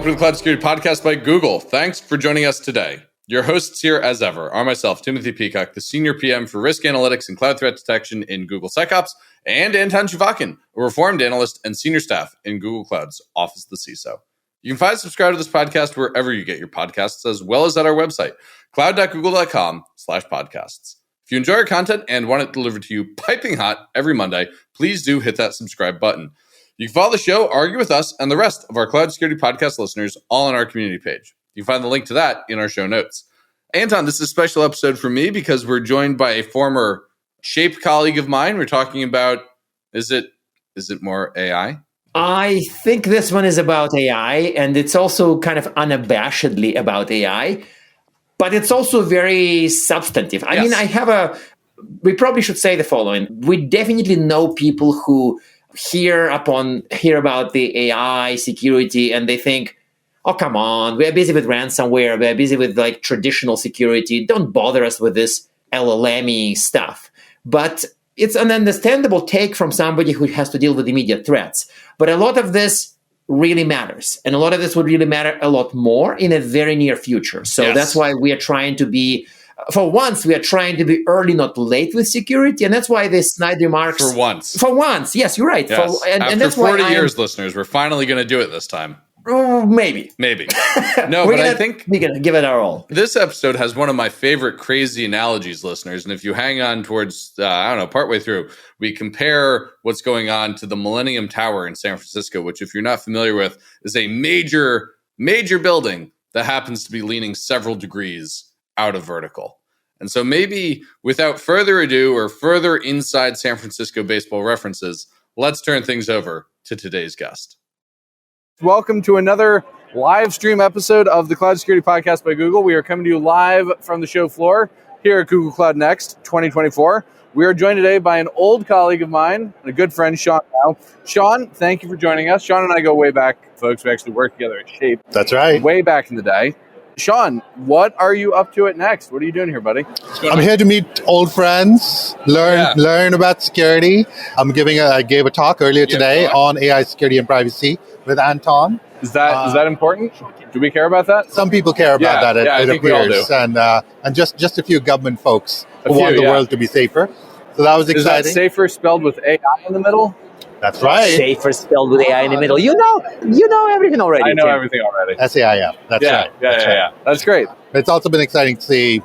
welcome to the Cloud Security Podcast by Google. Thanks for joining us today. Your hosts here, as ever, are myself, Timothy Peacock, the Senior PM for Risk Analytics and Cloud Threat Detection in Google SecOps, and Anton Chuvakin, a Reformed Analyst and Senior Staff in Google Cloud's Office of the CISO. You can find and subscribe to this podcast wherever you get your podcasts, as well as at our website, cloud.google.com/podcasts. If you enjoy our content and want it delivered to you piping hot every Monday, please do hit that subscribe button. You can follow the show, argue with us, and the rest of our Cloud Security Podcast listeners all on our community page. You can find the link to that in our show notes. Anton, this is a special episode for me because we're joined by a former Shape colleague of mine. We're talking about, is it more AI? I think this one is about AI, and it's also kind of unabashedly about AI, but it's also very substantive. I mean, we probably should say the following. We definitely know people who hear about the AI security and they think, oh, come on, we're busy with ransomware, we're busy with like traditional security, don't bother us with this LLM-y stuff. But it's an understandable take from somebody who has to deal with immediate threats. But a lot of this really matters. And a lot of this would really matter a lot more in a very near future. So That's why we are trying to be, for once, we are trying to be early, not late with security. And that's why this snide remarks. For once. Yes, you're right. Yes. And that's 40 years, listeners, we're finally going to do it this time. Oh, maybe. No, but I think we're going to give it our all. This episode has one of my favorite crazy analogies, listeners. And if you hang on towards, partway through, we compare what's going on to the Millennium Tower in San Francisco, which, if you're not familiar with, is a major, major building that happens to be leaning several degrees out of vertical. And so maybe without further ado or further inside San Francisco baseball references, let's turn things over to today's guest. Welcome to another live stream episode of the Cloud Security Podcast by Google. We are coming to you live from the show floor here at Google Cloud Next 2024. We are joined today by an old colleague of mine and a good friend, Sean Now. Sean, thank you for joining us. Sean and I go way back, folks. We actually worked together at Shape. That's right. Way back in the day. Sean, what are you up to at Next? What are you doing here, buddy? I'm here to meet old friends, learn about security. I gave a talk earlier today on AI security and privacy with Anton. Is that important? Do we care about that? Some people care about that. It appears, and just a few government folks who want the world to be safer. So that was exciting. Is that safer spelled with AI in the middle? That's right. Safer spelled with AI in the middle. You know everything already. I know everything already. SAIF. That's right. Yeah. That's great. It's also been exciting to see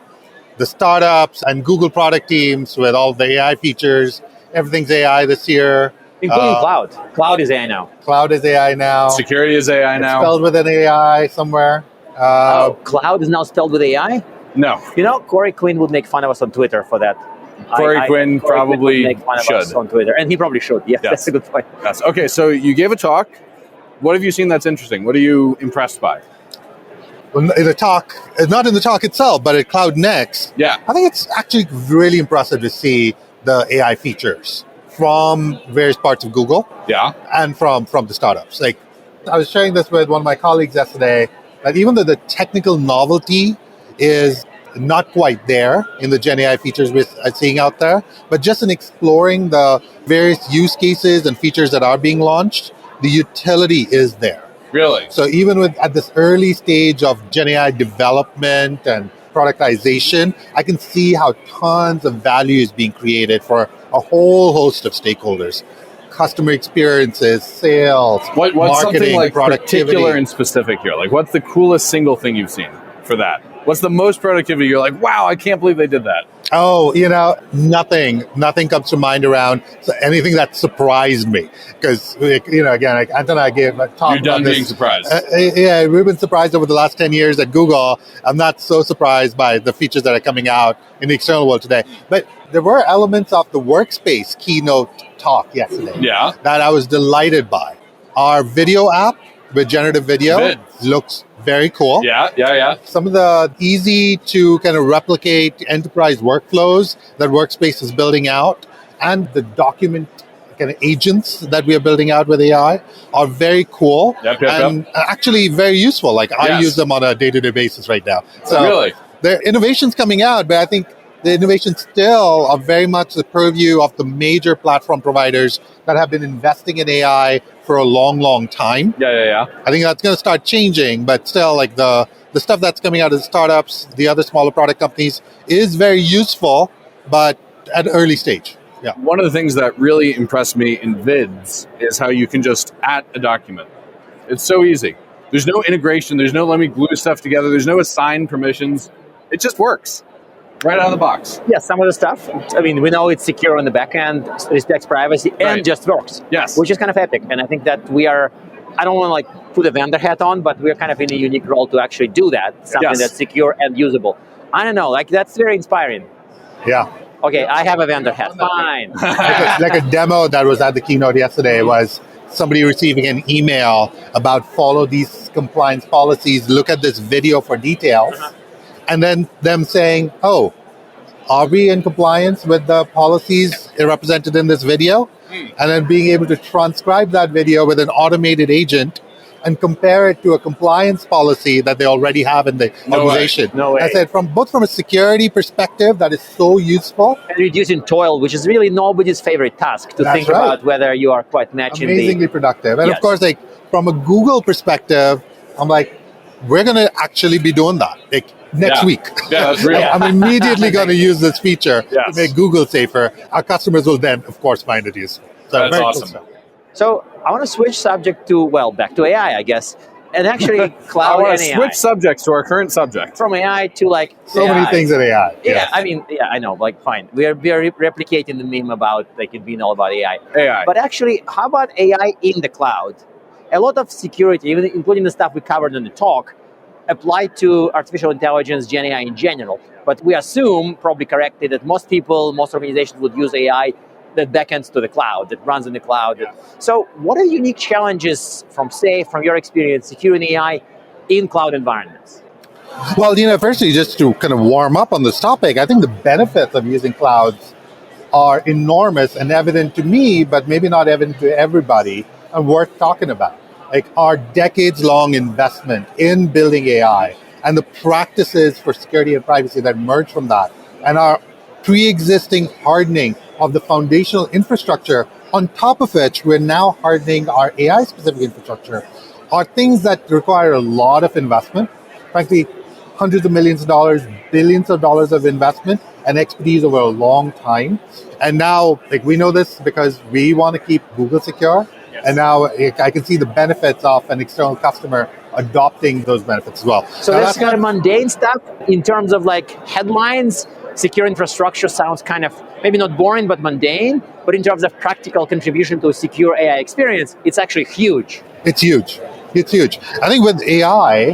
the startups and Google product teams with all the AI features. Everything's AI this year. Including cloud. Cloud is AI now. Cloud is AI now. Security is AI now. It's spelled with an AI somewhere. Cloud is now spelled with AI? No. Corey Quinn would make fun of us on Twitter for that. Corey Quinn probably make fun of should us on Twitter, and he probably should. Yes, that's a good point. Yes. Okay, so you gave a talk. What have you seen that's interesting? What are you impressed by? Well, in the talk, not in the talk itself, but at Cloud Next. Yeah, I think it's actually really impressive to see the AI features from various parts of Google. Yeah, and from the startups. Like, I was sharing this with one of my colleagues yesterday, that even though the technical novelty is not quite there in the Gen AI features we're seeing out there, but just in exploring the various use cases and features that are being launched, the utility is there. Really? So even at this early stage of Gen AI development and productization, I can see how tons of value is being created for a whole host of stakeholders. Customer experiences, sales, what's marketing, something like productivity. Particular and specific here? Like, what's the coolest single thing you've seen for that? What's the most productivity? You're like, wow, I can't believe they did that. Oh, nothing comes to mind around anything that surprised me. Because, again, Anton and I gave a talk. You're done being surprised. Yeah, we've been surprised over the last 10 years at Google. I'm not so surprised by the features that are coming out in the external world today. But there were elements of the Workspace keynote talk yesterday that I was delighted by. Our video app with generative video looks very cool. Yeah. Some of the easy to kind of replicate enterprise workflows that Workspace is building out, and the document kind of agents that we are building out with AI are very cool and actually very useful. Like I use them on a day-to-day basis right now. So really? there are innovations coming out, but I think the innovations still are very much the purview of the major platform providers that have been investing in AI for a long, long time. Yeah. I think that's going to start changing, but still, like the stuff that's coming out of the startups, the other smaller product companies, is very useful, but at an early stage. Yeah. One of the things that really impressed me in vids is how you can just add a document. It's so easy. There's no integration. There's no let me glue stuff together. There's no assign permissions. It just works right out of the box. Yeah, some of the stuff. I mean, we know it's secure on the back end, respects privacy, and just works. Yes. Which is kind of epic. And I think that we are, I don't want to like put a vendor hat on, but we're kind of in a unique role to actually do that. Something that's secure and usable. I don't know, like that's very inspiring. Yeah. Okay, I have a vendor hat. Fine. like a demo that was at the keynote yesterday was somebody receiving an email about follow these compliance policies, look at this video for details, and then them saying, oh, are we in compliance with the policies represented in this video? And then being able to transcribe that video with an automated agent and compare it to a compliance policy that they already have in the organization. No way. I said, from a security perspective, that is so useful. And reducing toil, which is really nobody's favorite task to think about whether you are quite matching. Amazingly productive. And of course, like from a Google perspective, I'm like, we're going to actually be doing that. Like next week. Yeah, that's real. I'm immediately going to use this feature to make Google safer. Our customers will then, of course, find it useful. So that's awesome. Cool. So I want to switch subject to, back to AI, I guess. And actually, cloud I want and to AI. switch subjects to our current subject. From AI to like so AI. many things in AI. Yeah, I mean, I know, like fine. We are replicating the meme about like it being all about AI. But actually, how about AI in the cloud? A lot of security, even including the stuff we covered in the talk, apply to artificial intelligence, Gen AI in general. But we assume, probably correctly, that most people, most organizations would use AI that backends to the cloud, that runs in the cloud. Yeah. So what are the unique challenges from SAIF, from your experience, securing AI in cloud environments? Well, firstly, just to kind of warm up on this topic, I think the benefits of using clouds are enormous and evident to me, but maybe not evident to everybody, and worth talking about. Like our decades-long investment in building AI and the practices for security and privacy that emerge from that, and our pre-existing hardening of the foundational infrastructure, on top of which we're now hardening our AI-specific infrastructure, are things that require a lot of investment. Frankly, hundreds of millions of dollars, billions of dollars of investment and expertise over a long time. And now, we know this because we want to keep Google secure. Yes. And now I can see the benefits of an external customer adopting those benefits as well. So now that's kind of mundane stuff in terms of like headlines. Secure infrastructure sounds kind of maybe not boring, but mundane. But in terms of practical contribution to a secure AI experience, it's actually huge. It's huge. It's huge. I think with AI,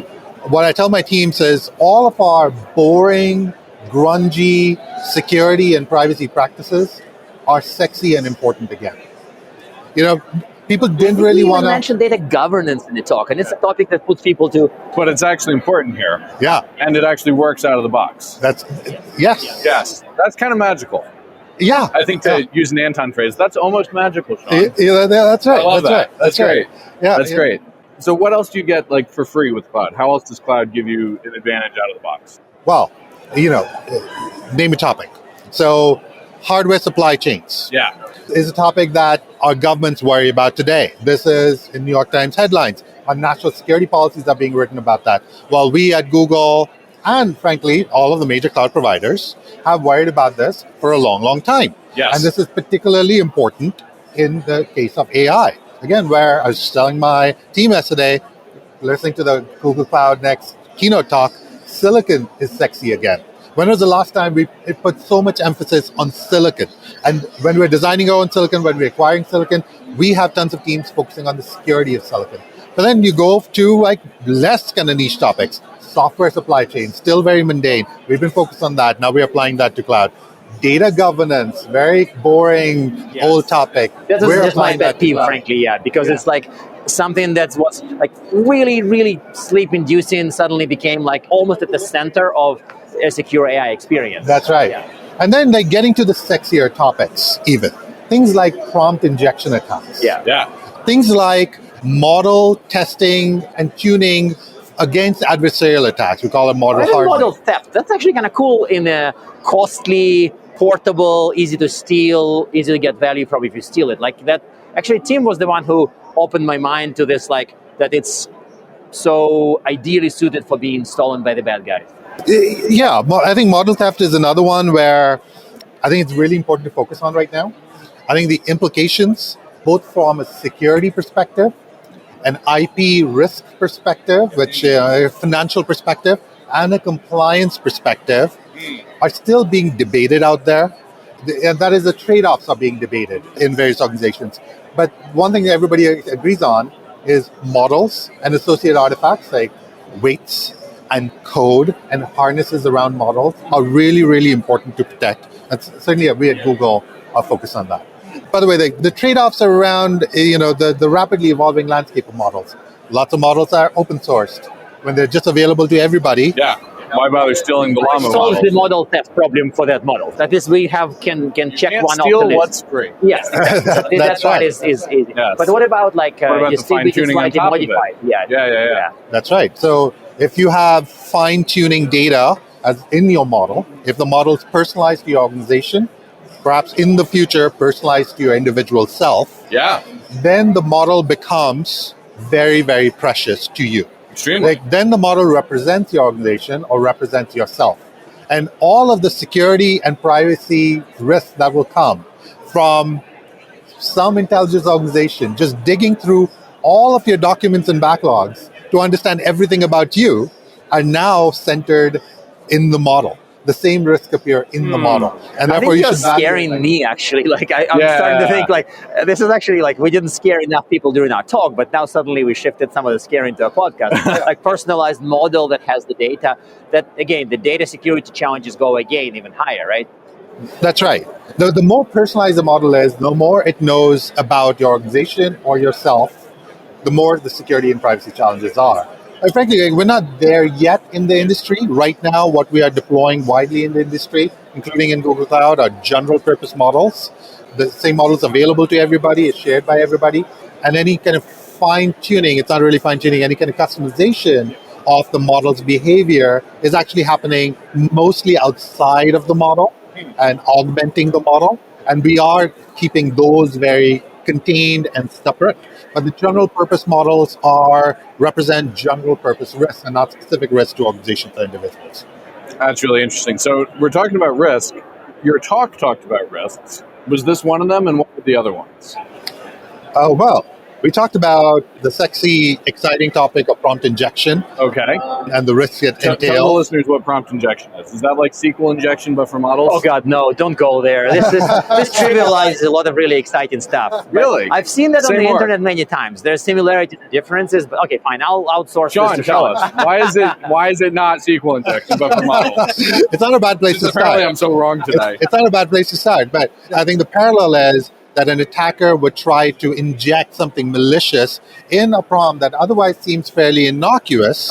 what I tell my teams is all of our boring, grungy security and privacy practices are sexy and important again. People didn't really want to mention data governance in the talk, and it's a topic that puts people to. But it's actually important here. Yeah, and it actually works out of the box. Yes. That's kind of magical. Yeah, I think to use an Anton phrase, that's almost magical, Sean. Yeah, that's right. I love that. That's great. Yeah, that's great. So, what else do you get for free with cloud? How else does cloud give you an advantage out of the box? Well, name a topic. So, hardware supply chains. Yeah. Is a topic that our governments worry about today. This is in New York Times headlines. Our national security policies are being written about that. While we at Google and frankly, all of the major cloud providers have worried about this for a long, long time. Yes. And this is particularly important in the case of AI. Again, where I was telling my team yesterday, listening to the Google Cloud Next keynote talk, silicon is sexy again. When was the last time we put so much emphasis on silicon? And when we're designing our own silicon, when we're acquiring silicon, we have tons of teams focusing on the security of silicon. But then you go to less kind of niche topics. Software supply chain, still very mundane. We've been focused on that. Now we're applying that to cloud. Data governance, very boring old topic. That's just my pet peeve, frankly, because it's like something that was really, really sleep-inducing suddenly became almost at the center of a secure AI experience. That's right. Yeah. And then getting to the sexier topics even. Things like prompt injection attacks. Yeah. Things like model testing and tuning against adversarial attacks. We call it model I think hardening. model theft. That's actually kind of cool in a costly, portable, easy to steal, easy to get value from if you steal it. Like that. Actually, Tim was the one who opened my mind to this, like that it's so ideally suited for being stolen by the bad guys. Yeah, I think model theft is another one where I think it's really important to focus on right now. I think the implications, both from a security perspective, an IP risk perspective, which a financial perspective, and a compliance perspective, are still being debated out there. And that is the trade-offs are being debated in various organizations. But one thing everybody agrees on is models and associated artifacts like weights and code and harnesses around models are really, really important to protect. And certainly we at Google are focused on that. By the way, the trade-offs are around the rapidly evolving landscape of models. Lots of models are open sourced. When they're just available to everybody. Yeah. Why bother stealing the llama solves model? the model theft problem for that model. That is, we can check Can't one off steal the list. what's free. Yes, that's right. what is easy. Yes. But what about like about the distributed fine-tuning on slightly top of it? modified? Yeah. That's right. So if you have fine-tuning data as in your model, if the model is personalized to your organization, perhaps in the future personalized to your individual self, then the model becomes very, very precious to you. Extremely. Then the model represents your organization or represents yourself. And all of the security and privacy risks that will come from some intelligence organization just digging through all of your documents and backlogs to understand everything about you are now centered in the model. The same risks appear in the model, and I therefore think you you're should value scaring me actually. Like I'm starting to think like this is actually like we didn't scare enough people during our talk, but now suddenly we shifted some of the scare into a podcast. Like personalized model that has the data. That again, the data security challenges go again even higher, right? That's right. The more personalized the model is, the more it knows about your organization or yourself, the more the security and privacy challenges are. Frankly, we're not there yet in the industry. Right now, what we are deploying widely in the industry, including in Google Cloud, are general purpose models. The same models available to everybody, is shared by everybody. And any kind of fine-tuning, it's not really fine-tuning, any kind of customization of the model's behavior is actually happening mostly outside of the model and augmenting the model. And we are keeping those very contained and separate. But the general purpose models represent general purpose risks and not specific risks to organizations or individuals. That's really interesting. So we're talking about risk. Your talk talked about risks. Was this one of them, and what were the other ones? Well, we talked about the sexy, exciting topic of prompt injection. Okay. And the risks it entails. Tell the listeners what prompt injection is. Is that like SQL injection, but for models? Oh God, no! Don't go there. This trivializes a lot is a lot of really exciting stuff. Really? I've seen that on the more. internet many times. There's similarities and differences, but okay, fine. I'll outsource Sean, this to tell us. Why is it not SQL injection, but for models? It's not a bad place to Apparently start. I'm so wrong today. It's not a bad place to start, but I think the parallel is that an attacker would try to inject something malicious in a prompt that otherwise seems fairly innocuous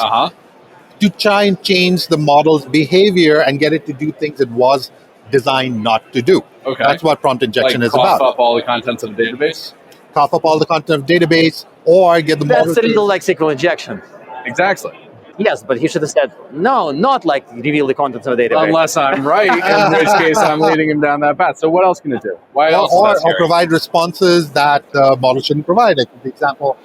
to try and change the model's behavior and get it to do things it was designed not to do. Okay. That's what prompt injection is cough about. up all the contents of the database? Cough up all the content of the database or get the model That's a to... little like SQL injection. Exactly. Yes, but he should have said, no, not like reveal the contents of a database. Unless I'm right, in which case I'm leading him down that path. So what else can it do? Why else is that or scary? provide responses that the model shouldn't provide. Like the example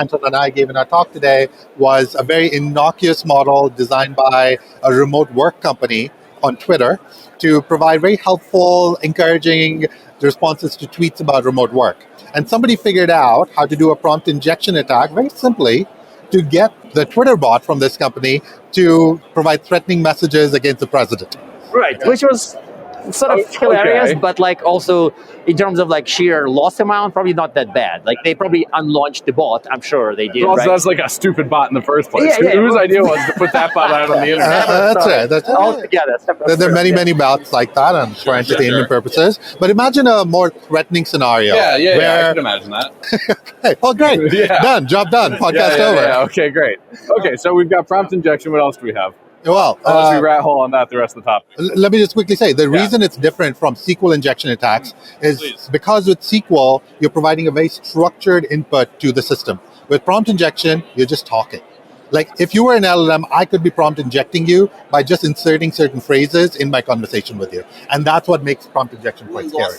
Anton and I gave in our talk today was a very innocuous model designed by a remote work company on Twitter to provide very helpful, encouraging responses to tweets about remote work. And somebody figured out how to do a prompt injection attack very simply to get the Twitter bot from this company to provide threatening messages against the president. Right, which was sort of hilarious, but like also in terms of like sheer loss amount, probably not that bad. Like they probably unlaunched the bot. I'm sure they did. Well, right? that's like a stupid bot in the first place. Yeah, Whose idea was to put that bot out on the internet? That's right. That's all together. There are many bots like that and for entertainment purposes. But imagine a more threatening scenario. Yeah, I can imagine that. Okay, well, great. Done. Job done. Podcast over. Yeah, okay, great. Okay, so we've got prompt injection. What else do we have? Well, Unless we rat hole on that the rest of the topic. Let me just quickly say, the reason it's different from SQL injection attacks is because with SQL, you're providing a very structured input to the system. With prompt injection, you're just talking. Like if you were an LLM, I could be prompt injecting you by just inserting certain phrases in my conversation with you. And that's what makes prompt injection quite scary.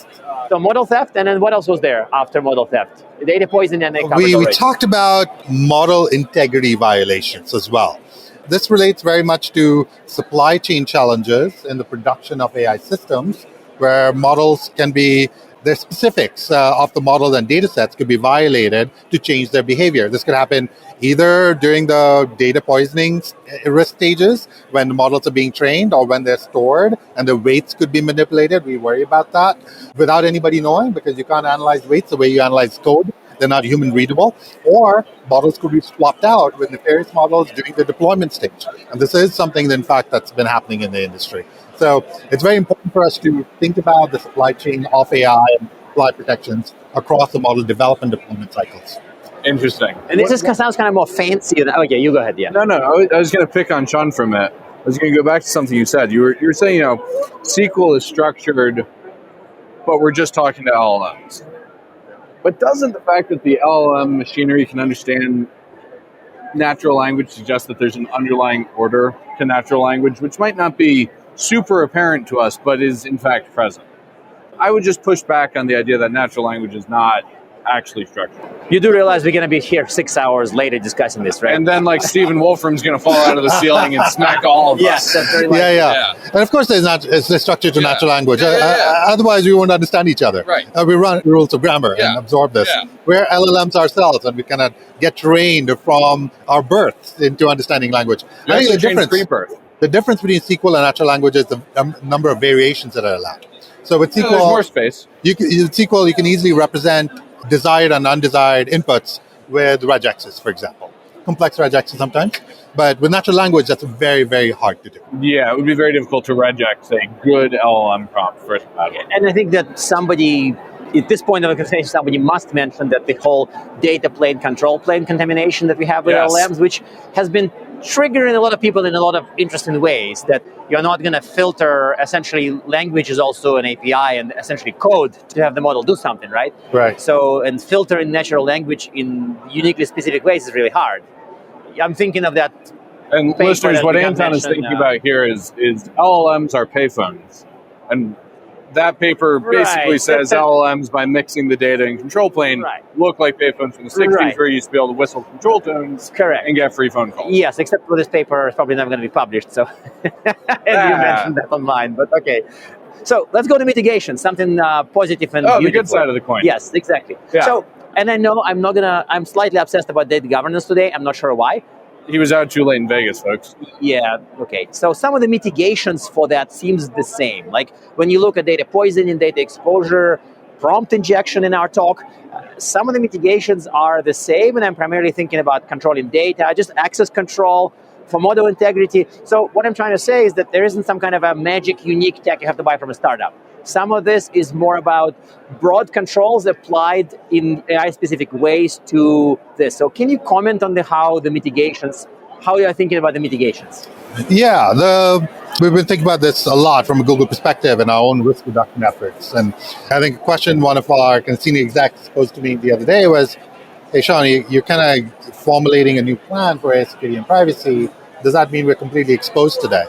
So model theft, and then what else was there after model theft? Data poisoning, and they covered We already. talked about model integrity violations as well. This relates very much to supply chain challenges in the production of AI systems, where models can be, the specifics of the model and data sets could be violated to change their behavior. This could happen either during the data poisoning risk stages when the models are being trained, or when they're stored and the weights could be manipulated. We worry about that without anybody knowing, because you can't analyze weights the way you analyze code. They're not human readable. Or models could be swapped out with nefarious models during the deployment stage. And this is something, in fact, that's been happening in the industry. So it's very important for us to think about the supply chain of AI and supply protections across the model development deployment cycles. Interesting. And this sounds kind of more fancy. Okay, you go ahead. Yeah. No. I was going to pick on Sean for a minute. I was going to go back to something you said. You were saying, SQL is structured, but we're just talking to LLMs. But doesn't the fact that the LLM machinery can understand natural language suggest that there's an underlying order to natural language, which might not be super apparent to us, but is in fact present? I would just push back on the idea that natural language is not actually structured. You do realize we're going to be here 6 hours later discussing this, right? And then Stephen Wolfram's going to fall out of the ceiling and smack all of us. Yes, that's very likely. Yeah. And of course, it's structured to natural language. Otherwise, we won't understand each other. Right. We run rules of grammar and absorb this. Yeah. We're LLMs ourselves, and we cannot get trained from our birth into understanding language. I think the difference between SQL and natural language is the number of variations that are allowed. So with SQL, there's more space. You can easily represent desired and undesired inputs with regexes, for example. Complex regexes sometimes. But with natural language, that's very, very hard to do. Yeah, it would be very difficult to regex a good LLM prompt first. And I think that somebody, at this point of the conversation, somebody must mention that the whole data plane, control plane contamination that we have with LLMs, which has been triggering a lot of people in a lot of interesting ways, that you're not going to filter, essentially language is also an API and essentially code to have the model do something, right? Right. So, and filtering natural language in uniquely specific ways is really hard. I'm thinking of that. And listeners, what Anton is thinking about here is LLMs are payphones. And that paper basically says LLMs, by mixing the data in control plane, look like payphones from the 60s, where you used to be able to whistle control tones and get free phone calls. Yes, except for this paper is probably never going to be published. So, and you mentioned that online, but okay. So let's go to mitigation, something positive and beautiful. The good side of the coin. Yes, exactly. Yeah. So, and I know I'm slightly obsessed about data governance today. I'm not sure why. He was out too late in Vegas, folks. Yeah, okay. So some of the mitigations for that seems the same. Like when you look at data poisoning, data exposure, prompt injection in our talk, some of the mitigations are the same, and I'm primarily thinking about controlling data, just access control, for model integrity. So what I'm trying to say is that there isn't some kind of a magic, unique tech you have to buy from a startup. Some of this is more about broad controls applied in AI-specific ways to this. So can you comment on how you are thinking about the mitigations? Yeah, we've been thinking about this a lot from a Google perspective in our own risk reduction efforts. And I think a question one of our senior execs posed to me the other day was, hey, Sean, you're kind of formulating a new plan for AI security and privacy. Does that mean we're completely exposed today?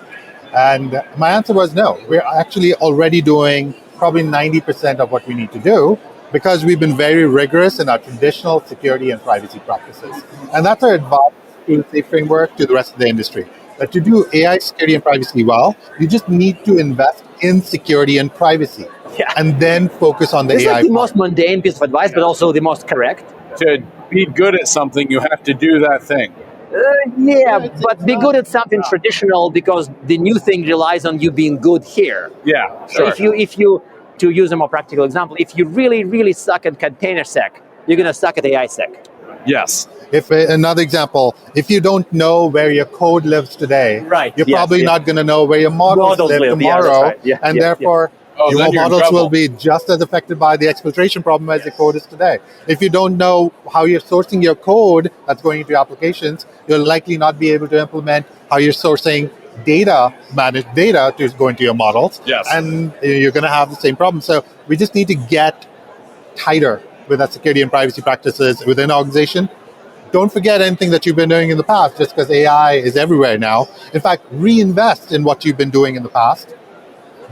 And my answer was no. We're actually already doing probably 90% of what we need to do, because we've been very rigorous in our traditional security and privacy practices. And that's our advice to the framework to the rest of the industry. That to do AI security and privacy well, you just need to invest in security and privacy, and then focus on the this AI. It's like the most mundane piece of advice, but also the most correct. To be good at something, you have to do that thing. But be good at something traditional, because the new thing relies on you being good here. Yeah, sure. So if you, to use a more practical example, if you really, really suck at container sec, you're going to suck at AI sec. Yes. If another example, if you don't know where your code lives today, you're probably not going to know where your models live tomorrow, and therefore your models will be just as affected by the exfiltration problem as the code is today. If you don't know how you're sourcing your code that's going into your applications, you'll likely not be able to implement how you're sourcing data, managed data, to go into your models. Yes. And you're going to have the same problem. So we just need to get tighter with our security and privacy practices within our organization, don't forget anything that you've been doing in the past just because AI is everywhere now. In fact, reinvest in what you've been doing in the past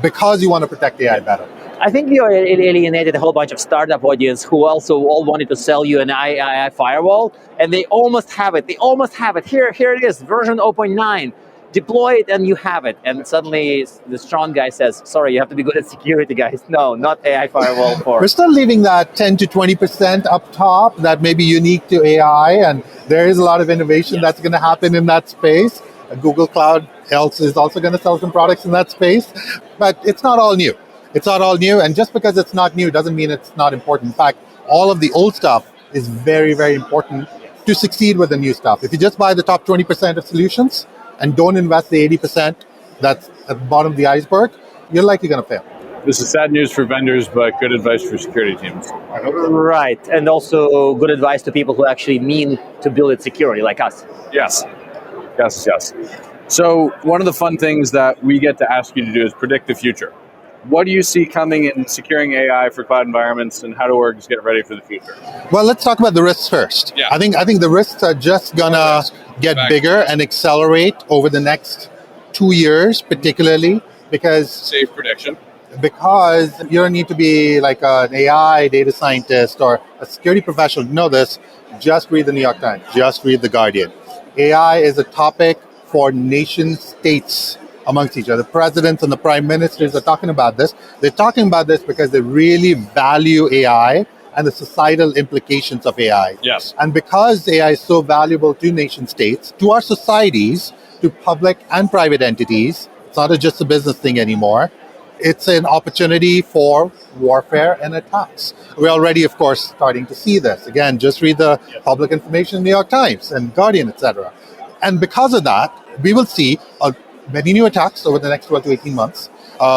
because you want to protect AI better. I think you alienated a whole bunch of startup audience who also all wanted to sell you an AI firewall, and they almost have it. Here it is, version 0.9. Deploy it and you have it. And suddenly the strong guy says, sorry, you have to be good at security, guys. No, not AI firewall for... We're still leaving that 10 to 20% up top that may be unique to AI, and there is a lot of innovation that's going to happen in that space. Google Cloud is also going to sell some products in that space, but it's not all new. It's not all new, and just because it's not new doesn't mean it's not important. In fact, all of the old stuff is very, very important to succeed with the new stuff. If you just buy the top 20% of solutions and don't invest the 80% that's at the bottom of the iceberg, you're likely going to fail. This is sad news for vendors, but good advice for security teams. Right, and also good advice to people who actually mean to build it securely, like us. Yes. So one of the fun things that we get to ask you to do is predict the future. What do you see coming in securing AI for cloud environments, and how do orgs get ready for the future? Well, let's talk about the risks first. Yeah. I think the risks are just gonna get bigger and accelerate over the next 2 years, particularly because Safe prediction. Because you don't need to be like an AI data scientist or a security professional to know this. Just read the New York Times. Just read the Guardian. AI is a topic for nation states amongst each other. The presidents and the prime ministers are talking about this. They're talking about this because they really value AI and the societal implications of AI. Yes. And because AI is so valuable to nation states, to our societies, to public and private entities, it's not just a business thing anymore. It's an opportunity for warfare and attacks. We're already, of course, starting to see this. Again, just read the public information in the New York Times and Guardian, etc. And because of that, we will see many new attacks over the next 12 to 18 months.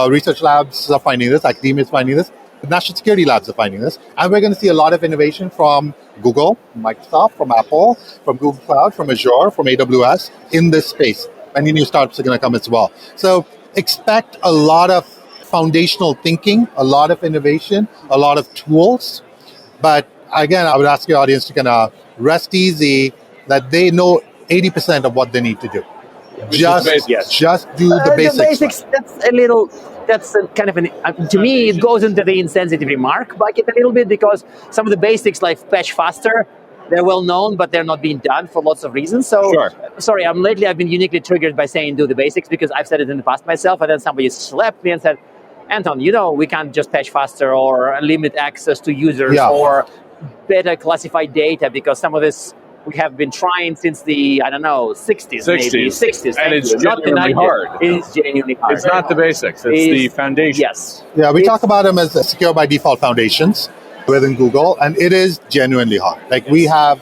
Research labs are finding this, academia is finding this, the national security labs are finding this. And we're going to see a lot of innovation from Google, Microsoft, from Apple, from Google Cloud, from Azure, from AWS in this space. Many new startups are going to come as well. So expect a lot of foundational thinking, a lot of innovation, a lot of tools. But again, I would ask your audience to kind of rest easy that they know 80% of what they need to do. Just do the basics. That's kind of to me, it goes into the insensitive remark bucket a little bit, because some of the basics like patch faster, they're well known, but they're not being done for lots of reasons. So, sorry, lately I've been uniquely triggered by saying do the basics, because I've said it in the past myself, and then somebody slapped me and said, Anton, we can't just patch faster or limit access to users or better classify data, because some of this we have been trying since the, 60s maybe. 60s. And it's genuinely hard. It is genuinely hard. It's not the basics. It's the foundation. Yes. Yeah, we talk about them as secure by default foundations within Google, and it is genuinely hard. Like we have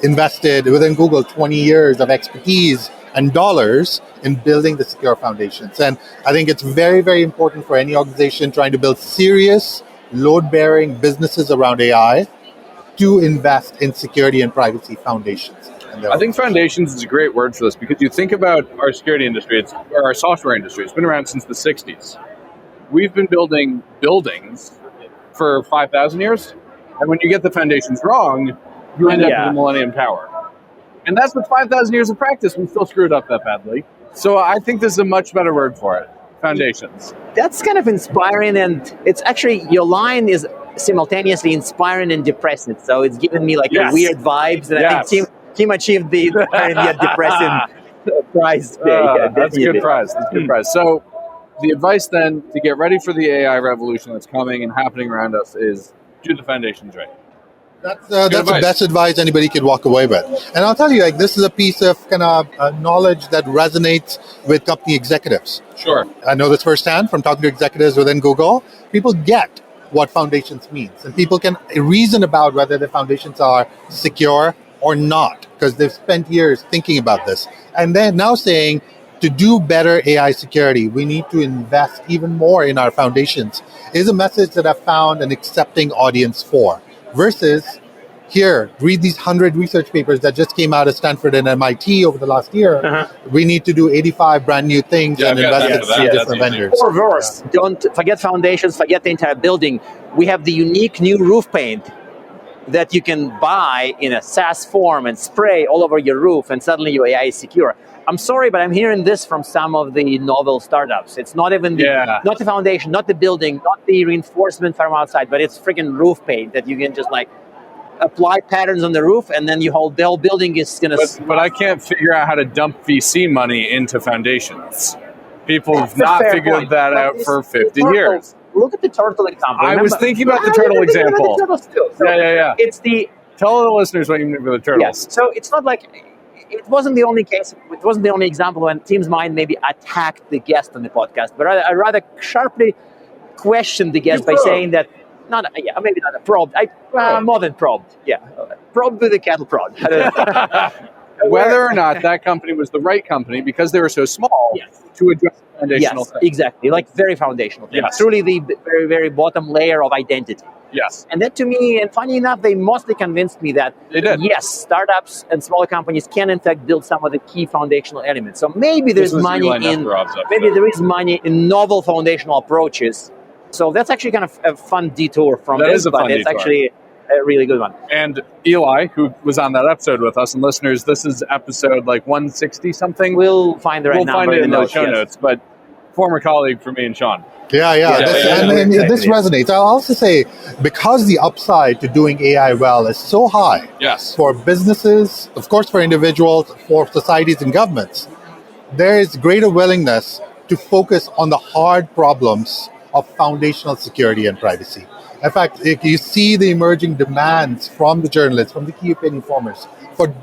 invested within Google 20 years of expertise and dollars in building the secure foundations. And I think it's very, very important for any organization trying to build serious, load-bearing businesses around AI to invest in security and privacy foundations. I think foundations is a great word for this, because you think about our security industry, or our software industry, it's been around since the 60s. We've been building buildings for 5,000 years, and when you get the foundations wrong, you end up with the Millennium Tower. And that's with 5,000 years of practice, we still screwed up that badly. So I think this is a much better word for it, foundations. That's kind of inspiring, and it's actually, your line is simultaneously inspiring and depressing. So it's giving me like a weird vibes, and I think Tim achieved the depressing prize. That's a good prize. That's a good prize. So the advice then to get ready for the AI revolution that's coming and happening around us is do the foundations right. That's the best advice anybody could walk away with. And I'll tell you, like, this is a piece of kind of knowledge that resonates with company executives. Sure. I know this firsthand from talking to executives within Google. People get what foundations means, and people can reason about whether the foundations are secure or not, because they've spent years thinking about this. And they're now saying, to do better AI security, we need to invest even more in our foundations, is a message that I've found an accepting audience for. Versus, here, read these 100 research papers that just came out of Stanford and MIT over the last year. We need to do 85 brand new things and invest in different vendors. Or worse, don't forget foundations, forget the entire building. We have the unique new roof paint. that you can buy in a SaaS form and spray all over your roof, and suddenly your AI is secure. I'm sorry, but I'm hearing this from some of the novel startups. It's not even not the foundation, not the building, not the reinforcement from outside, but it's freaking roof paint that you can just like apply patterns on the roof, and then the whole building is going to... But I can't figure out how to dump VC money into foundations. People have not figured that out for 50 years. Look at the turtle example. I was thinking about the turtle example. Yeah. It's the... Tell the listeners what you mean by the turtles. Yes. So it's not like... It wasn't the only case, it wasn't the only example when Tim's mind maybe attacked the guest on the podcast, but I rather sharply questioned the guest by saying that, maybe not a probed, more than probed, probed with a cattle prod. Whether or not that company was the right company because they were so small to address the foundational thing. Exactly, like very foundational thing. Truly the very, very bottom layer of identity. Yes. And that to me, and funny enough, they mostly convinced me that, yes, startups and smaller companies can in fact build some of the key foundational elements. So maybe there's money in novel foundational approaches. So that's actually kind of a fun detour from this, but it's actually a really good one. And Eli, who was on that episode with us, and listeners, this is episode like 160 something. We'll find the right number. We'll find it in the show notes, but former colleague for me and Sean. This resonates. I'll also say, because the upside to doing AI well is so high, for businesses, of course for individuals, for societies and governments, there is greater willingness to focus on the hard problems of foundational security and privacy. In fact, if you see the emerging demands from the journalists, from the key opinion formers, for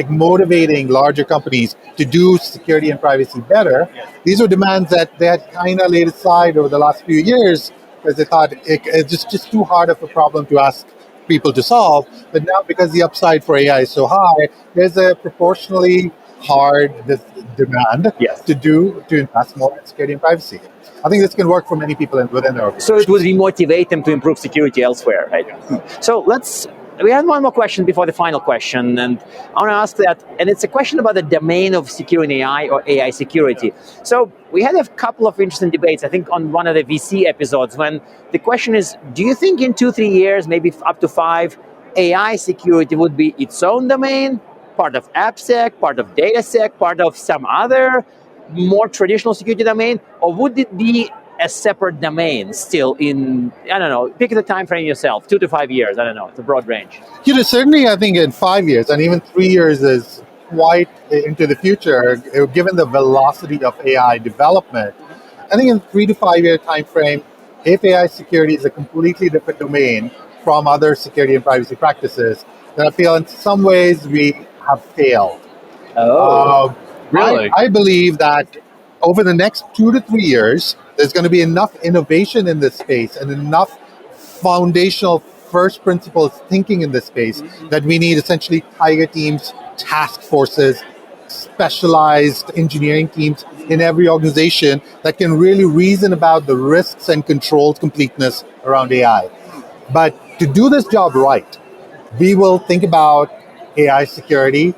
motivating larger companies to do security and privacy better, these were demands that they had kind of laid aside over the last few years because they thought it's just too hard of a problem to ask people to solve. But now, because the upside for AI is so high, there's a proportionally hard demand to invest more in security and privacy. I think this can work for many people within their organization. So it would remotivate them to improve security elsewhere, right? So we have one more question before the final question, and I want to ask that, and it's a question about the domain of securing AI or AI security. So we had a couple of interesting debates, I think on one of the VC episodes, when the question is, do you think in 2-3 years, maybe up to 5, AI security would be its own domain, part of AppSec, part of DataSec, part of some other more traditional security domain, or would it be a separate domain still in, I don't know, pick the time frame yourself, 2 to 5 years, I don't know, it's a broad range. Certainly I think in 5 years, and even 3 years is quite into the future, given the velocity of AI development. I think in 3 to 5 year time frame, if AI security is a completely different domain from other security and privacy practices, then I feel in some ways we have failed. Really? I believe that over the next 2 to 3 years, there's going to be enough innovation in this space and enough foundational first principles thinking in this space that we need essentially tiger teams, task forces, specialized engineering teams in every organization that can really reason about the risks and controlled completeness around AI. But to do this job right, we will think about AI security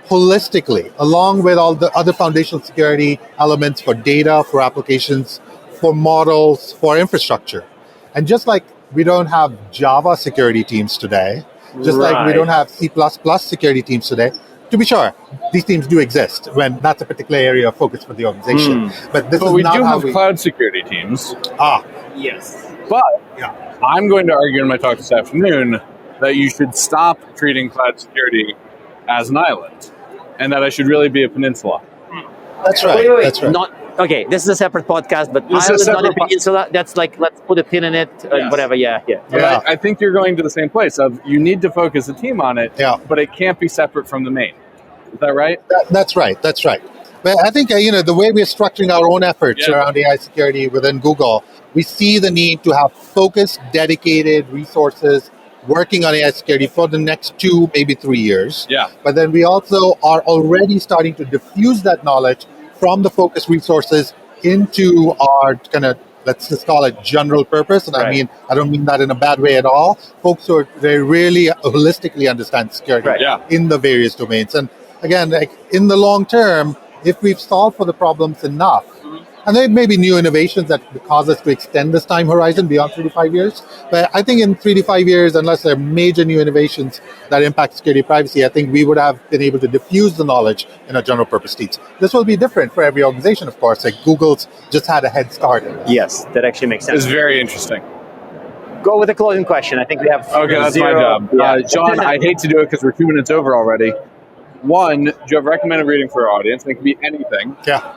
holistically, along with all the other foundational security elements for data, for applications, for models, for infrastructure. And just like we don't have Java security teams today, just like we don't have C++ security teams today, to be sure, these teams do exist when that's a particular area of focus for the organization. But we do have cloud security teams. Yes. But I'm going to argue in my talk this afternoon that you should stop treating cloud security as an island, and that I should really be a peninsula. That's right. Wait. That's right. Okay, this is a separate podcast, but island, not a peninsula. That's like, let's put a pin in it, whatever. But I think you're going to the same place of you need to focus a team on it, but it can't be separate from the main. Is that right? That's right. But I think the way we're structuring our own efforts around AI security within Google, we see the need to have focused, dedicated resources working on AI security for the next 2, maybe 3 years. But then we also are already starting to diffuse that knowledge from the focus resources into our kind of, let's just call it general purpose. And I don't mean that in a bad way at all. Folks who they really holistically understand security in the various domains. And again, like in the long term, if we've solved for the problems enough, And there may be new innovations that cause us to extend this time horizon beyond 3 to 5 years. But I think in 3 to 5 years, unless there are major new innovations that impact security and privacy, I think we would have been able to diffuse the knowledge in our general purpose teams. This will be different for every organization, of course. Like Google's just had a head start. Yes, that actually makes sense. It's very interesting. Go with the closing question. I think we have Okay, that's zero. my job. Yeah. John, I hate to do it because we're 2 minutes over already. One, do you have recommended reading for our audience? And it can be anything. Yeah.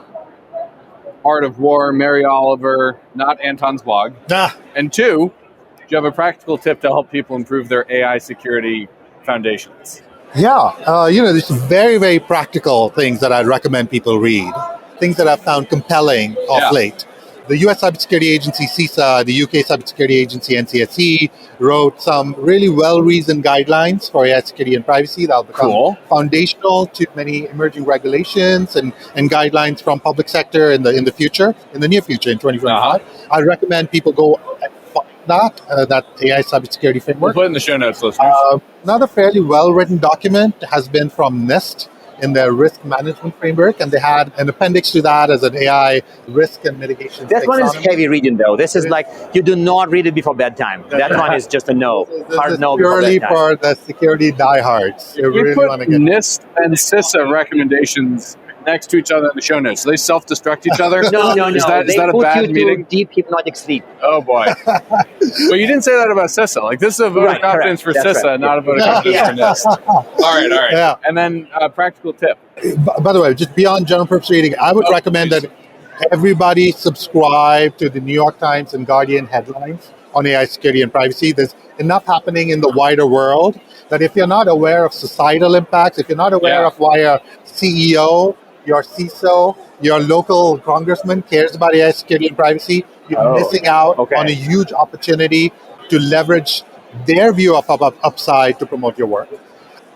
Art of War, Mary Oliver, not Anton's blog. Ah. And two, do you have a practical tip to help people improve their AI security foundations? Yeah, there's some very, very practical things that I'd recommend people read, things that I've found compelling of late. The US Cybersecurity Agency, CISA, the UK Cybersecurity Agency, NCSE, wrote some really well-reasoned guidelines for AI security and privacy that will become foundational to many emerging regulations and guidelines from public sector in the near future, in 2025. I recommend people go and find that AI cybersecurity framework. We'll put it in the show notes, listeners. Another fairly well-written document has been from NIST in their risk management framework, and they had an appendix to that as an AI risk and mitigation. That one is heavy reading, though. This is like, you do not read it before bedtime. That one is just a no. Hard no. Purely for the security diehards. You really put NIST and CISA recommendations next to each other in the show notes. Do they self-destruct each other? No. Is that a bad meeting? Deep hypnotic sleep. Oh boy. But you didn't say that about CISA. Like, this is a vote of confidence for CISA, not a vote of confidence for NIST. All right. Yeah. And then a practical tip. By the way, just beyond general purpose reading, I would recommend that everybody subscribe to the New York Times and Guardian headlines on AI security and privacy. There's enough happening in the wider world that if you're not aware of societal impacts, if you're not aware of why a CEO, your CISO, your local congressman cares about AI security and privacy, you're missing out on a huge opportunity to leverage their view of upside to promote your work.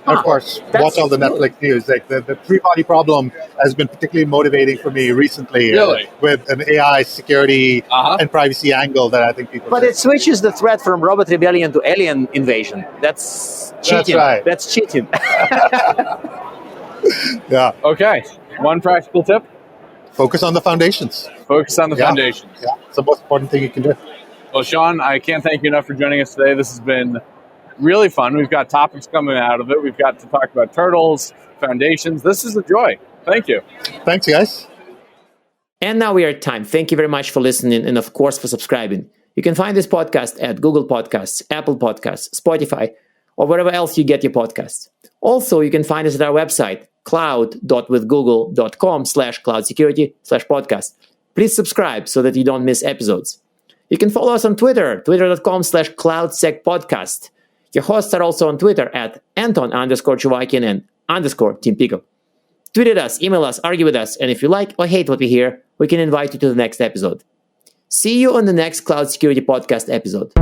And of course, watch all the Netflix news. Like the three-body problem has been particularly motivating for me recently with an AI security and privacy angle that I think people. But it switches the threat from robot rebellion to alien invasion. That's cheating. That's right. That's cheating. Yeah. Okay. One practical tip. Focus on the foundations. Focus on the foundations. Yeah. It's the most important thing you can do. Well, Sean, I can't thank you enough for joining us today. This has been really fun. We've got topics coming out of it. We've got to talk about turtles, foundations. This is a joy. Thank you. Thanks, guys. And now we are at time. Thank you very much for listening and, of course, for subscribing. You can find this podcast at Google Podcasts, Apple Podcasts, Spotify, or wherever else you get your podcasts. Also, you can find us at our website, cloud.withgoogle.com/cloudsecurity/podcast. Please subscribe so that you don't miss episodes. You can follow us on Twitter, twitter.com/cloudsecpodcast. Your hosts are also on Twitter at Anton_Chuvakian and _Team Pico. Tweet at us, email us, argue with us, and if you like or hate what we hear, we can invite you to the next episode. See you on the next Cloud Security Podcast episode.